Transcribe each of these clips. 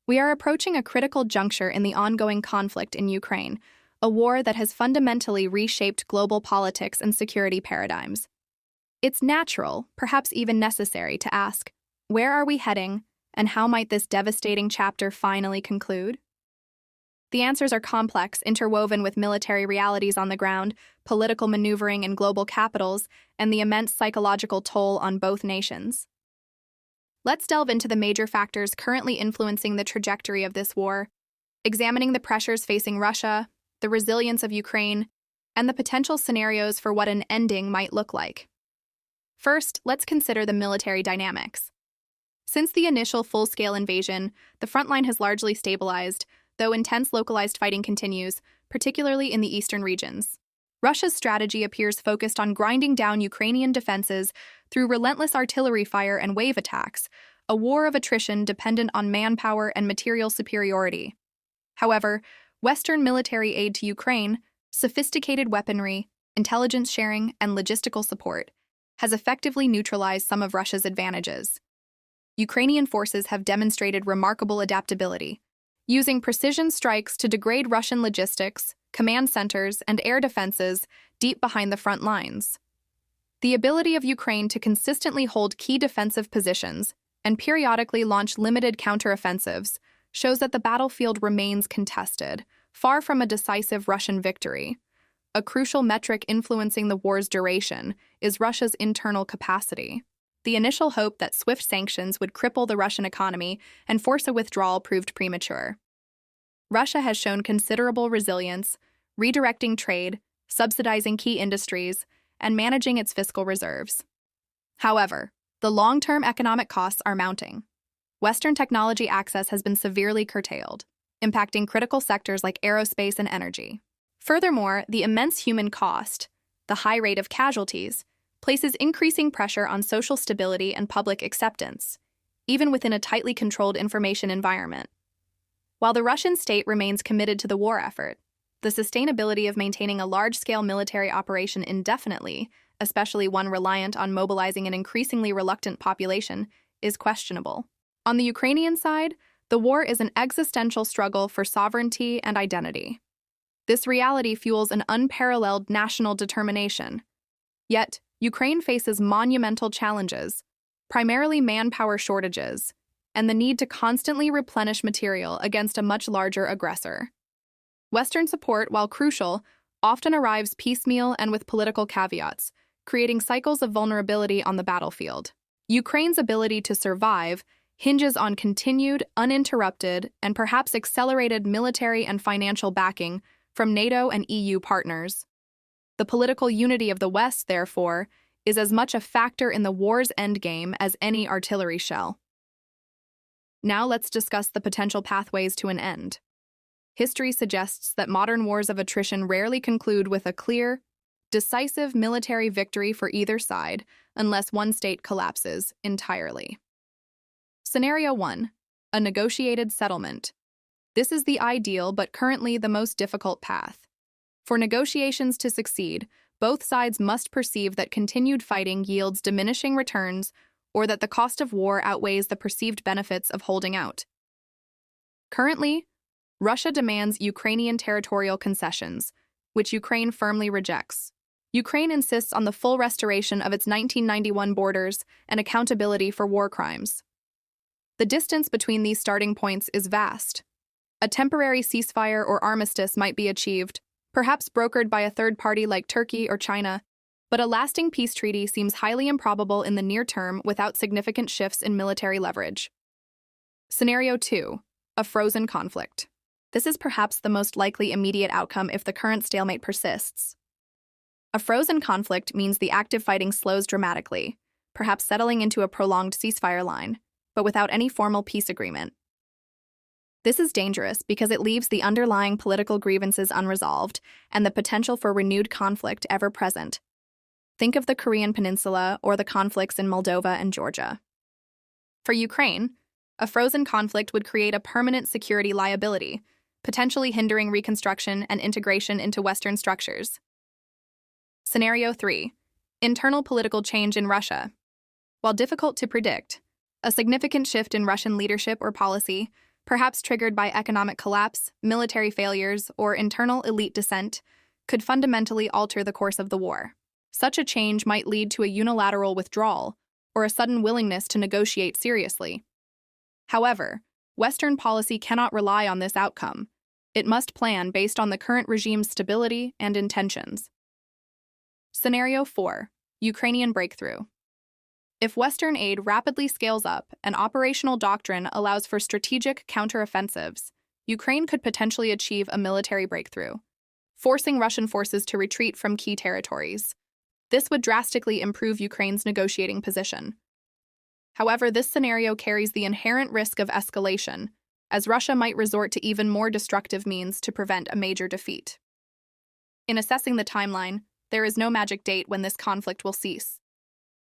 We are approaching a critical juncture in the ongoing conflict in Ukraine, a war that has fundamentally reshaped global politics and security paradigms. It's natural, perhaps even necessary, to ask, where are we heading, and how might this devastating chapter finally conclude? The answers are complex, interwoven with military realities on the ground, political maneuvering in global capitals, and the immense psychological toll on both nations. Let's delve into the major factors currently influencing the trajectory of this war, examining the pressures facing Russia, the resilience of Ukraine, and the potential scenarios for what an ending might look like. First, let's consider the military dynamics. Since the initial full-scale invasion, the front line has largely stabilized, though intense localized fighting continues, particularly in the eastern regions. Russia's strategy appears focused on grinding down Ukrainian defenses through relentless artillery fire and wave attacks, a war of attrition dependent on manpower and material superiority. However, Western military aid to Ukraine, sophisticated weaponry, intelligence sharing, and logistical support has effectively neutralized some of Russia's advantages. Ukrainian forces have demonstrated remarkable adaptability, using precision strikes to degrade Russian logistics, command centers, and air defenses deep behind the front lines. The ability of Ukraine to consistently hold key defensive positions and periodically launch limited counteroffensives shows that the battlefield remains contested, far from a decisive Russian victory. A crucial metric influencing the war's duration is Russia's internal capacity. The initial hope that swift sanctions would cripple the Russian economy and force a withdrawal proved premature. Russia has shown considerable resilience, redirecting trade, subsidizing key industries, and managing its fiscal reserves. However, the long-term economic costs are mounting. Western technology access has been severely curtailed, impacting critical sectors like aerospace and energy. Furthermore, the immense human cost, the high rate of casualties, places increasing pressure on social stability and public acceptance, even within a tightly controlled information environment. While the Russian state remains committed to the war effort, the sustainability of maintaining a large-scale military operation indefinitely, especially one reliant on mobilizing an increasingly reluctant population, is questionable. On the Ukrainian side, the war is an existential struggle for sovereignty and identity. This reality fuels an unparalleled national determination. Yet, Ukraine faces monumental challenges, primarily manpower shortages, and the need to constantly replenish material against a much larger aggressor. Western support, while crucial, often arrives piecemeal and with political caveats, creating cycles of vulnerability on the battlefield. Ukraine's ability to survive hinges on continued, uninterrupted, and perhaps accelerated military and financial backing from NATO and EU partners. The political unity of the West, therefore, is as much a factor in the war's endgame as any artillery shell. Now let's discuss the potential pathways to an end. History suggests that modern wars of attrition rarely conclude with a clear, decisive military victory for either side unless one state collapses entirely. Scenario 1. A negotiated settlement. This is the ideal but currently the most difficult path. For negotiations to succeed, both sides must perceive that continued fighting yields diminishing returns or that the cost of war outweighs the perceived benefits of holding out. Currently, Russia demands Ukrainian territorial concessions, which Ukraine firmly rejects. Ukraine insists on the full restoration of its 1991 borders and accountability for war crimes. The distance between these starting points is vast. A temporary ceasefire or armistice might be achieved, perhaps brokered by a third party like Turkey or China, but a lasting peace treaty seems highly improbable in the near term without significant shifts in military leverage. Scenario 2. A frozen conflict. This is perhaps the most likely immediate outcome if the current stalemate persists. A frozen conflict means the active fighting slows dramatically, perhaps settling into a prolonged ceasefire line, but without any formal peace agreement. This is dangerous because it leaves the underlying political grievances unresolved and the potential for renewed conflict ever present. Think of the Korean Peninsula or the conflicts in Moldova and Georgia. For Ukraine, a frozen conflict would create a permanent security liability, potentially hindering reconstruction and integration into Western structures. Scenario 3. Internal political change in Russia. While difficult to predict, a significant shift in Russian leadership or policy, perhaps triggered by economic collapse, military failures, or internal elite dissent, could fundamentally alter the course of the war. Such a change might lead to a unilateral withdrawal or a sudden willingness to negotiate seriously. However, Western policy cannot rely on this outcome. It must plan based on the current regime's stability and intentions. Scenario 4. Ukrainian breakthrough. If Western aid rapidly scales up and operational doctrine allows for strategic counteroffensives, Ukraine could potentially achieve a military breakthrough, forcing Russian forces to retreat from key territories. This would drastically improve Ukraine's negotiating position. However, this scenario carries the inherent risk of escalation, as Russia might resort to even more destructive means to prevent a major defeat. In assessing the timeline, there is no magic date when this conflict will cease.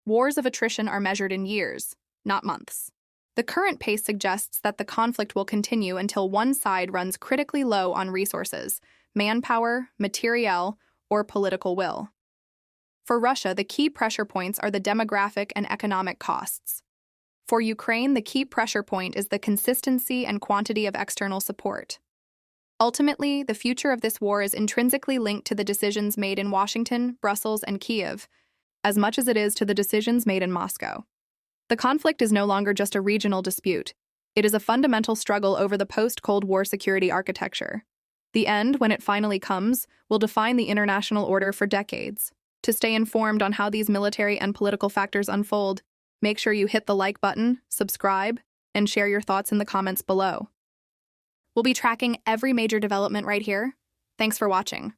Wars of attrition are measured in years, not months. The current pace suggests that the conflict will continue until one side runs critically low on resources, manpower, materiel, or political will. For Russia, the key pressure points are the demographic and economic costs. For Ukraine, the key pressure point is the consistency and quantity of external support. Ultimately, the future of this war is intrinsically linked to the decisions made in Washington, Brussels, and Kiev, as much as it is to the decisions made in Moscow. The conflict is no longer just a regional dispute. It is a fundamental struggle over the post-Cold War security architecture. The end, when it finally comes, will define the international order for decades. To stay informed on how these military and political factors unfold, make sure you hit the like button, subscribe, and share your thoughts in the comments below. We'll be tracking every major development right here. Thanks for watching.